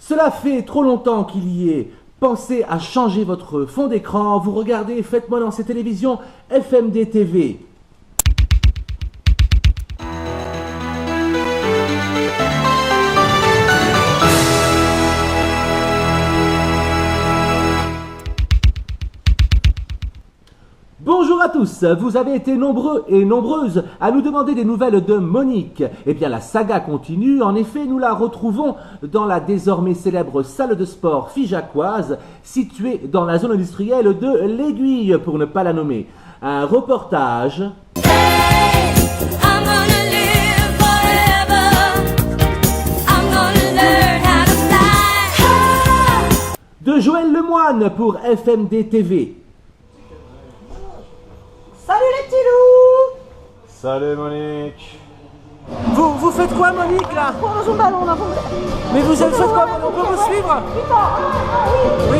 Cela fait trop longtemps qu'il y est. Pensez à changer votre fond d'écran. Vous regardez Faites-moi danser télévision FMD TV. Bonjour à tous, vous avez été nombreux et nombreuses à nous demander des nouvelles de Monique. Eh bien la saga continue, en effet nous la retrouvons dans la désormais célèbre salle de sport figeacoise située dans la zone industrielle de l'Aiguille pour ne pas la nommer. Un reportage de Joël Lemoine pour FMD TV. Salut les petits loups! Salut Monique! Vous faites quoi Monique là? On dans un ballon là. Mais vous faites quoi? On peut vous suivre? Oui.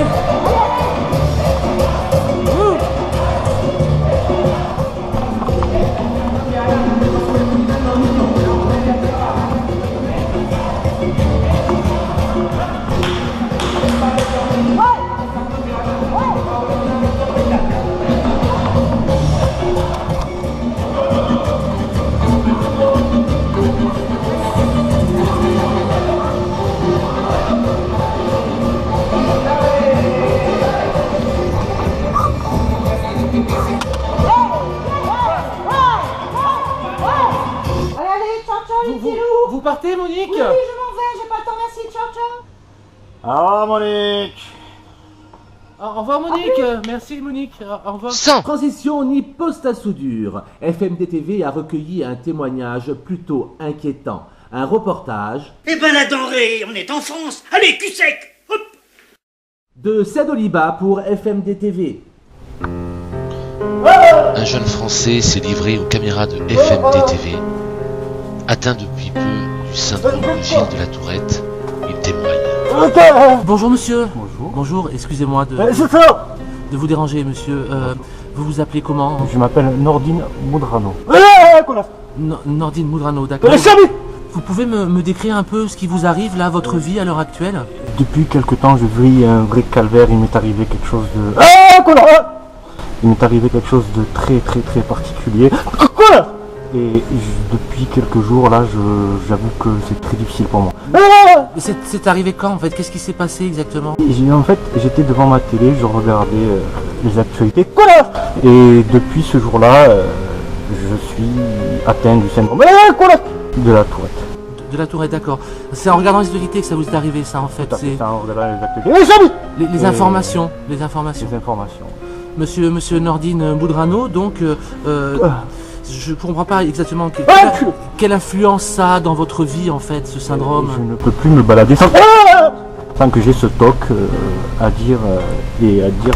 Vous partez Monique? Oui, je m'en vais, j'ai pas le temps, merci, ciao, ciao. Ah Monique! Au revoir Monique, merci Monique, au revoir. Sans transition ni poste à soudure, FMD TV a recueilli un témoignage plutôt inquiétant. Un reportage Eh ben la denrée, on est en France. Allez, cul sec. Hop. de Sadoliba pour FMD TV. Un jeune Français s'est livré aux caméras de FMD TV. Atteint depuis peu du syndrome de Gilles de la Tourette, il témoigne. Bonjour monsieur. Bonjour. Bonjour, excusez-moi de vous déranger monsieur. Vous vous appelez comment? Je m'appelle Nordine Moudrano. Nordine Moudrano, d'accord. Vous pouvez me décrire un peu ce qui vous arrive là, votre vie à l'heure actuelle? Depuis quelque temps, je vis un vrai calvaire. Il m'est arrivé quelque chose de... Il m'est arrivé quelque chose de très particulier. Et depuis quelques jours là, j'avoue que c'est très difficile pour moi. C'est arrivé quand en fait? Qu'est-ce qui s'est passé exactement? En fait, j'étais devant ma télé, je regardais les actualités. Et depuis ce jour-là, je suis atteint du syndrome de la Tourette. De la Tourette, d'accord. C'est en regardant les actualités que ça vous est arrivé ça en fait. C'est en regardant les actualités. Les informations. Les informations. Monsieur Nordine Moudrano, donc je comprends pas exactement quelle influence ça a dans votre vie en fait, ce syndrome. Je ne peux plus me balader sans que j'ai ce toc à dire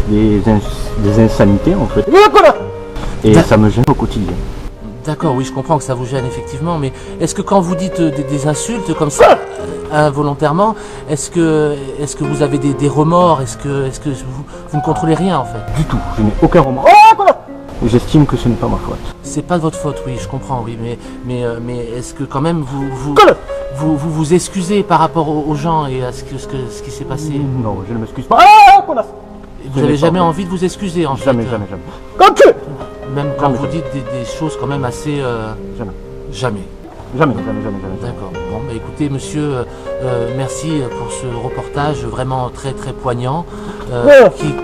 des insanités en fait. Et ça me gêne au quotidien. D'accord, oui, je comprends que ça vous gêne effectivement, mais est-ce que quand vous dites des insultes comme ça, involontairement, est-ce que vous avez des remords? Est-ce que vous ne contrôlez rien en fait? Du tout, je n'ai aucun remords. J'estime que ce n'est pas ma faute. C'est pas de votre faute, oui, je comprends, oui, mais est-ce que quand même vous excusez par rapport aux gens et à ce qui s'est passé? Non, je ne m'excuse pas. Vous n'avez jamais envie de vous excuser en fait? Jamais. Même quand vous dites des choses quand même assez... Jamais. Jamais. D'accord. Bon, bah écoutez, monsieur, merci pour ce reportage vraiment très poignant, qui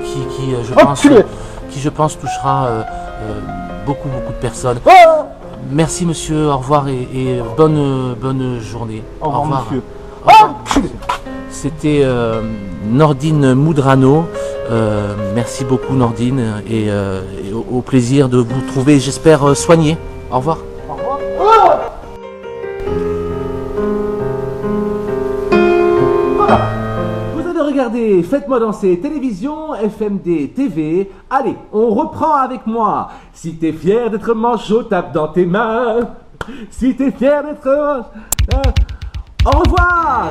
je pense touchera beaucoup de personnes. Merci monsieur, au revoir et bonne journée. Au revoir monsieur. Au revoir. C'était Nordine Moudrano. Merci beaucoup Nordine et au plaisir de vous trouver, j'espère, soigné. Au revoir. Vous avez regardé Faites-moi danser télévision FMD TV. Allez, on reprend avec moi. Si t'es fier d'être manchot, tape dans tes mains. Si t'es fier d'être... Au revoir.